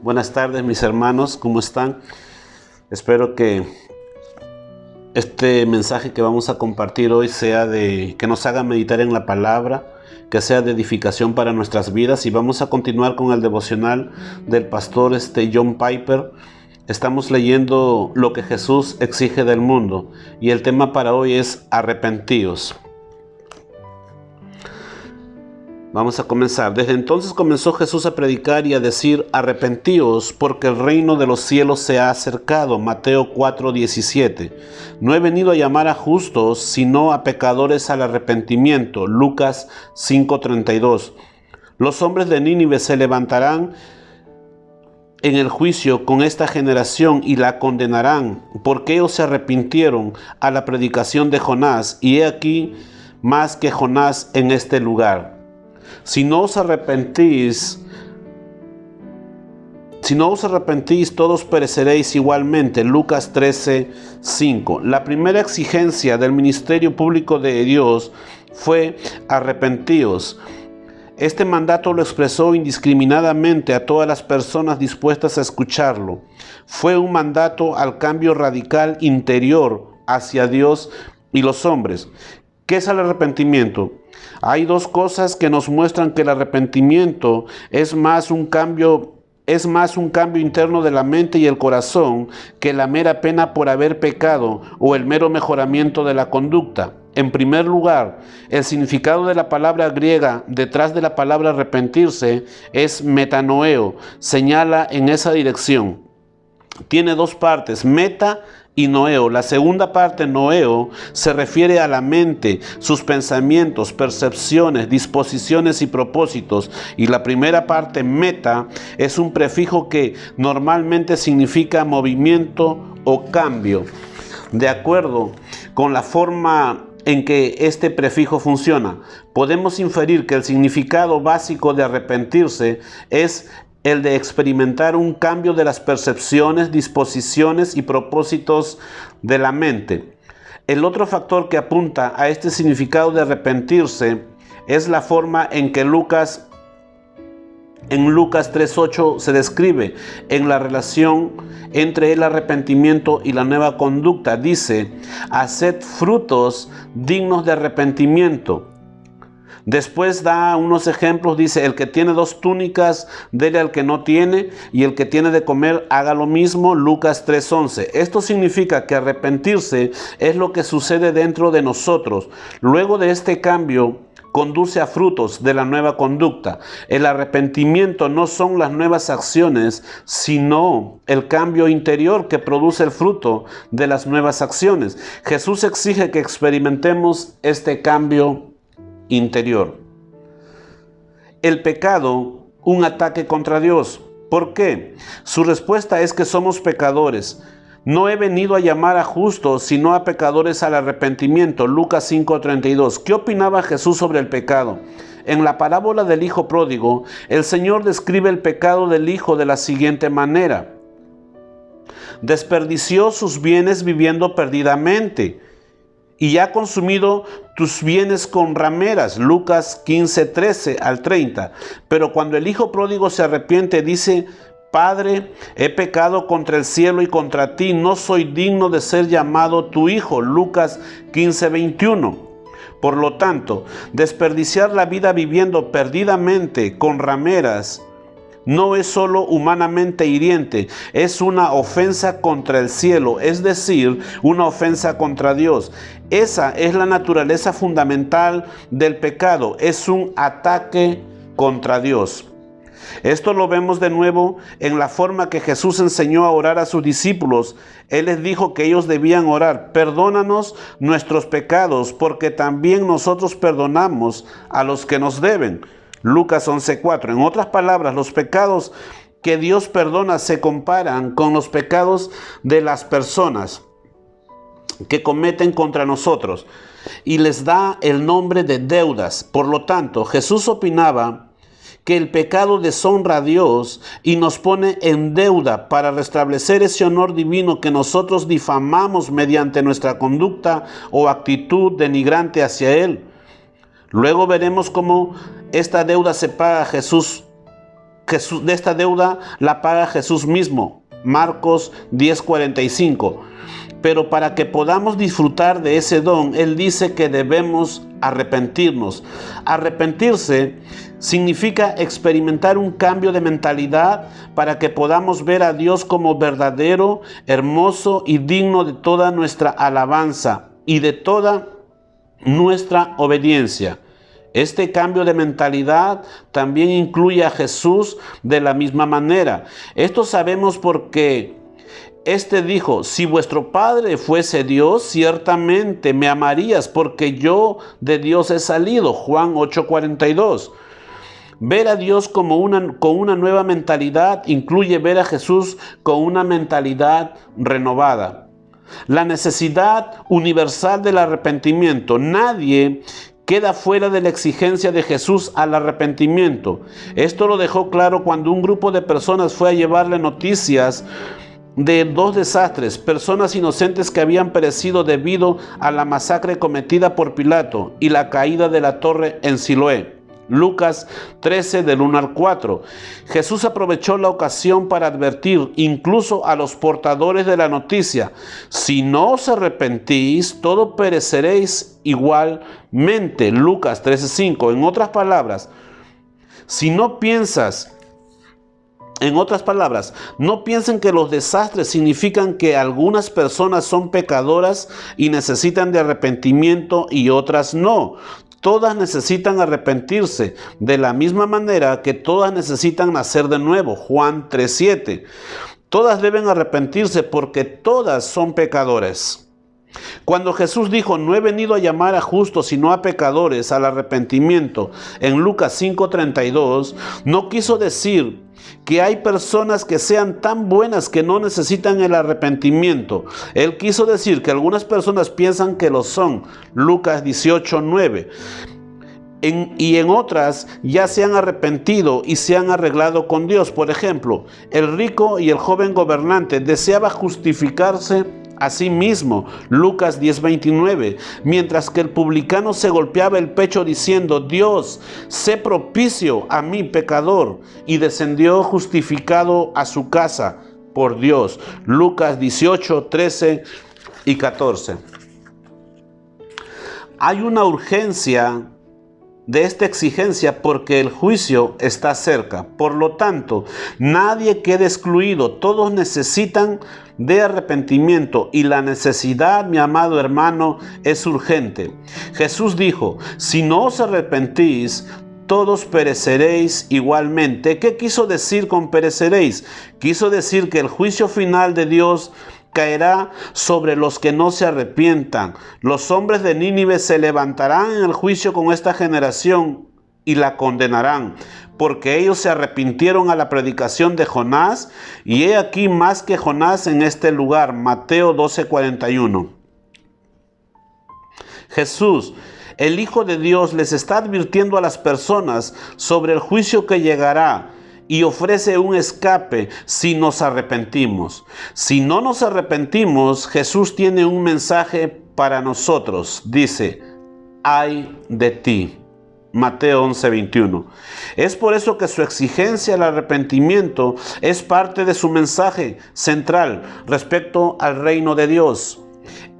Buenas tardes, mis hermanos, ¿cómo están? Espero que este mensaje que vamos a compartir hoy sea que nos haga meditar en la palabra, que sea de edificación para nuestras vidas. Y vamos a continuar con el devocional del pastor John Piper. Estamos leyendo lo que Jesús exige del mundo y el tema para hoy es arrepentíos. Vamos a comenzar. Desde entonces comenzó Jesús a predicar y a decir: arrepentíos, porque el reino de los cielos se ha acercado. Mateo 4:17. No he venido a llamar a justos, sino a pecadores al arrepentimiento. Lucas 5:32. Los hombres de Nínive se levantarán en el juicio con esta generación y la condenarán, porque ellos se arrepintieron a la predicación de Jonás, y he aquí más que Jonás en este lugar. Si no os arrepentís, todos pereceréis igualmente. Lucas 13:5. La primera exigencia del ministerio público de Dios fue: arrepentíos. Este mandato lo expresó indiscriminadamente a todas las personas dispuestas a escucharlo. Fue un mandato al cambio radical interior hacia Dios y los hombres. ¿Qué es el arrepentimiento? Hay dos cosas que nos muestran que el arrepentimiento es más un cambio interno de la mente y el corazón que la mera pena por haber pecado o el mero mejoramiento de la conducta. En primer lugar, el significado de la palabra griega detrás de la palabra arrepentirse es metanoeo, señala en esa dirección. Tiene dos partes, meta y noeo. La segunda parte, noeo, se refiere a la mente, sus pensamientos, percepciones, disposiciones y propósitos. Y la primera parte, meta, es un prefijo que normalmente significa movimiento o cambio. De acuerdo con la forma en que este prefijo funciona, podemos inferir que el significado básico de arrepentirse es el de experimentar un cambio de las percepciones, disposiciones y propósitos de la mente. El otro factor que apunta a este significado de arrepentirse es la forma en que Lucas 3:8 se describe en la relación entre el arrepentimiento y la nueva conducta. Dice: haced frutos dignos de arrepentimiento. Después da unos ejemplos, dice: el que tiene 2 túnicas, dele al que no tiene, y el que tiene de comer, haga lo mismo. Lucas 3:11. Esto significa que arrepentirse es lo que sucede dentro de nosotros. Luego de este cambio, conduce a frutos de la nueva conducta. El arrepentimiento no son las nuevas acciones, sino el cambio interior que produce el fruto de las nuevas acciones. Jesús exige que experimentemos este cambio interior. El pecado, un ataque contra Dios. ¿Por qué? Su respuesta es que somos pecadores. No he venido a llamar a justos, sino a pecadores al arrepentimiento. Lucas 5:32. ¿Qué opinaba Jesús sobre el pecado? En la parábola del hijo pródigo, el Señor describe el pecado del hijo de la siguiente manera: desperdició sus bienes viviendo perdidamente, y ha consumido tus bienes con rameras. Lucas 15:13 al 30. Pero cuando el hijo pródigo se arrepiente, dice: Padre, he pecado contra el cielo y contra ti, no soy digno de ser llamado tu hijo. Lucas 15:21. Por lo tanto, desperdiciar la vida viviendo perdidamente con rameras no es solo humanamente hiriente, es una ofensa contra el cielo, es decir, una ofensa contra Dios. Esa es la naturaleza fundamental del pecado, es un ataque contra Dios. Esto lo vemos de nuevo en la forma que Jesús enseñó a orar a sus discípulos. Él les dijo que ellos debían orar: perdónanos nuestros pecados, porque también nosotros perdonamos a los que nos deben. Lucas 11:4. En otras palabras, los pecados que Dios perdona se comparan con los pecados de las personas que cometen contra nosotros, y les da el nombre de deudas. Por lo tanto, Jesús opinaba que el pecado deshonra a Dios y nos pone en deuda para restablecer ese honor divino que nosotros difamamos mediante nuestra conducta o actitud denigrante hacia Él. Luego veremos cómo esta deuda se paga. Jesús de esta deuda la paga Jesús mismo. Marcos 10:45. Pero para que podamos disfrutar de ese don, Él dice que debemos arrepentirnos. Arrepentirse significa experimentar un cambio de mentalidad para que podamos ver a Dios como verdadero, hermoso y digno de toda nuestra alabanza y de toda nuestra obediencia. Este cambio de mentalidad también incluye a Jesús de la misma manera. Esto sabemos porque Este dijo: si vuestro Padre fuese Dios, ciertamente me amarías, porque yo de Dios he salido. Juan 8:42. Ver a Dios con una nueva mentalidad incluye ver a Jesús con una mentalidad renovada. La necesidad universal del arrepentimiento. Nadie queda fuera de la exigencia de Jesús al arrepentimiento. Esto lo dejó claro cuando un grupo de personas fue a llevarle noticias de dos desastres, personas inocentes que habían perecido debido a la masacre cometida por Pilato y la caída de la torre en Siloé. Lucas 13 del 1 al 4. Jesús aprovechó la ocasión para advertir incluso a los portadores de la noticia: si no os arrepentís, todos pereceréis igualmente. Lucas 13:5. En otras palabras, no piensen que los desastres significan que algunas personas son pecadoras y necesitan de arrepentimiento y otras no. Todas necesitan arrepentirse, de la misma manera que todas necesitan nacer de nuevo. Juan 3:7. Todas deben arrepentirse porque todas son pecadoras. Cuando Jesús dijo: no he venido a llamar a justos sino a pecadores al arrepentimiento, en Lucas 5:32, no quiso decir que hay personas que sean tan buenas que no necesitan el arrepentimiento. Él quiso decir que algunas personas piensan que lo son. Lucas 18:9. Y en otras ya se han arrepentido y se han arreglado con Dios. Por ejemplo, el rico y el joven gobernante deseaba justificarse a sí mismo, Lucas 10:29, mientras que el publicano se golpeaba el pecho diciendo: Dios, sé propicio a mí pecador, y descendió justificado a su casa por Dios, Lucas 18:13 y 14. Hay una urgencia de esta exigencia porque el juicio está cerca. Por lo tanto, nadie queda excluido. Todos necesitan de arrepentimiento y la necesidad, mi amado hermano, es urgente. Jesús dijo: si no os arrepentís, todos pereceréis igualmente. ¿Qué quiso decir con pereceréis? Quiso decir que el juicio final de Dios caerá sobre los que no se arrepientan. Los hombres de Nínive se levantarán en el juicio con esta generación y la condenarán, porque ellos se arrepintieron a la predicación de Jonás, y he aquí más que Jonás en este lugar. Mateo 12:41. Jesús, el Hijo de Dios, les está advirtiendo a las personas sobre el juicio que llegará y ofrece un escape si nos arrepentimos. Si no nos arrepentimos, Jesús tiene un mensaje para nosotros. Dice: ay de ti. Mateo 11:21. Es por eso que su exigencia al arrepentimiento es parte de su mensaje central respecto al reino de Dios.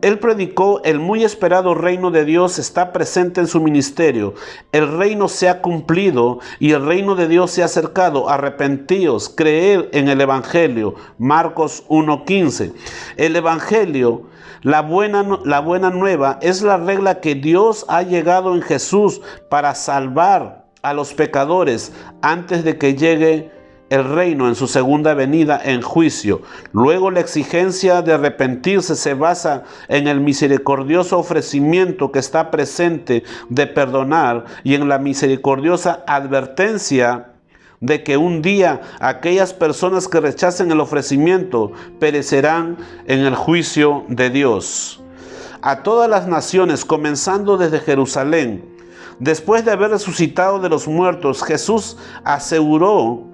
Él predicó: el muy esperado reino de Dios está presente en su ministerio. El reino se ha cumplido y el reino de Dios se ha acercado. Arrepentíos, creed en el Evangelio. Marcos 1:15. El Evangelio, la buena nueva, es la regla que Dios ha llegado en Jesús para salvar a los pecadores antes de que llegue el reino en su segunda venida en juicio. Luego, la exigencia de arrepentirse se basa en el misericordioso ofrecimiento que está presente de perdonar y en la misericordiosa advertencia de que un día aquellas personas que rechacen el ofrecimiento perecerán en el juicio de Dios. A todas las naciones, comenzando desde Jerusalén, después de haber resucitado de los muertos, Jesús aseguró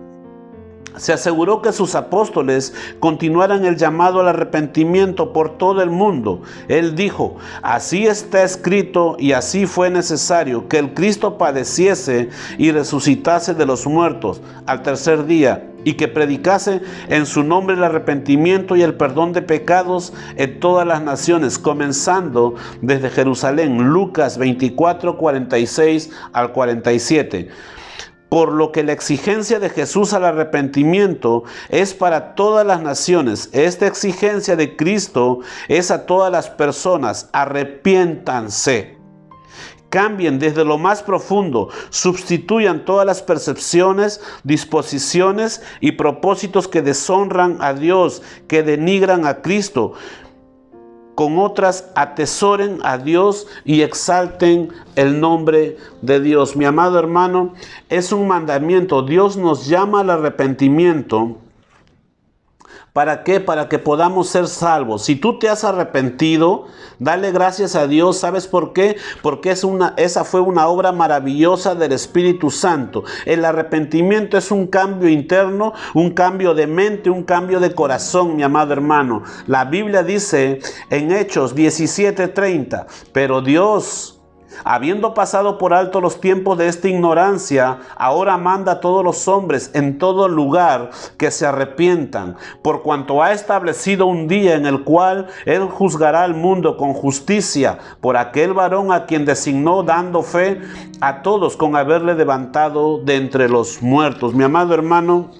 Se aseguró que sus apóstoles continuaran el llamado al arrepentimiento por todo el mundo. Él dijo: así está escrito y así fue necesario que el Cristo padeciese y resucitase de los muertos al tercer día, y que predicase en su nombre el arrepentimiento y el perdón de pecados en todas las naciones, comenzando desde Jerusalén. Lucas 24, 46 al 47. Por lo que la exigencia de Jesús al arrepentimiento es para todas las naciones. Esta exigencia de Cristo es a todas las personas: arrepiéntanse. Cambien desde lo más profundo, sustituyan todas las percepciones, disposiciones y propósitos que deshonran a Dios, que denigran a Cristo. Con otras, atesoren a Dios y exalten el nombre de Dios. Mi amado hermano, es un mandamiento. Dios nos llama al arrepentimiento. ¿Para qué? Para que podamos ser salvos. Si tú te has arrepentido, dale gracias a Dios. ¿Sabes por qué? Porque esa fue una obra maravillosa del Espíritu Santo. El arrepentimiento es un cambio interno, un cambio de mente, un cambio de corazón, mi amado hermano. La Biblia dice en Hechos 17:30, pero Dios, habiendo pasado por alto los tiempos de esta ignorancia, ahora manda a todos los hombres en todo lugar que se arrepientan, por cuanto ha establecido un día en el cual Él juzgará al mundo con justicia por aquel varón a quien designó, dando fe a todos con haberle levantado de entre los muertos. Mi amado hermano,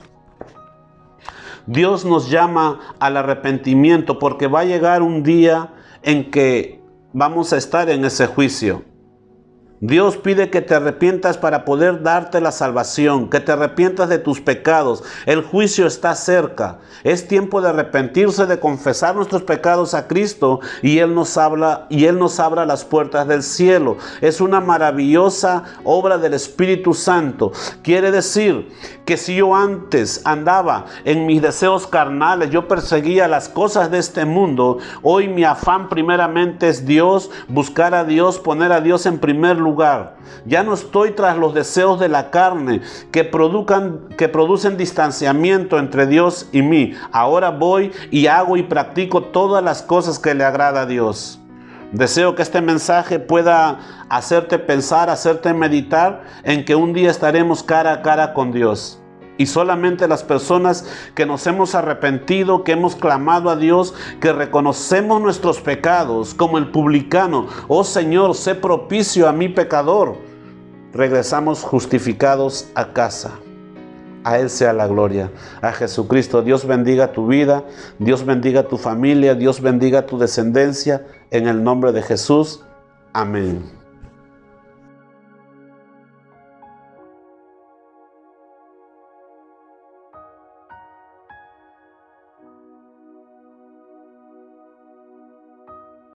Dios nos llama al arrepentimiento porque va a llegar un día en que vamos a estar en ese juicio. Dios pide que te arrepientas para poder darte la salvación, que te arrepientas de tus pecados. El juicio está cerca. Es tiempo de arrepentirse, de confesar nuestros pecados a Cristo y Él nos abra las puertas del cielo. Es una maravillosa obra del Espíritu Santo. Quiere decir que si yo antes andaba en mis deseos carnales, yo perseguía las cosas de este mundo, hoy mi afán primeramente es Dios, buscar a Dios, poner a Dios en primer lugar. Ya no estoy tras los deseos de la carne que producen distanciamiento entre Dios y mí. Ahora voy y hago y practico todas las cosas que le agrada a Dios. Deseo que este mensaje pueda hacerte pensar, hacerte meditar en que un día estaremos cara a cara con Dios. Y solamente las personas que nos hemos arrepentido, que hemos clamado a Dios, que reconocemos nuestros pecados, como el publicano: oh Señor, sé propicio a mi pecador, regresamos justificados a casa. A Él sea la gloria, a Jesucristo. Dios bendiga tu vida, Dios bendiga tu familia, Dios bendiga tu descendencia, en el nombre de Jesús. Amén.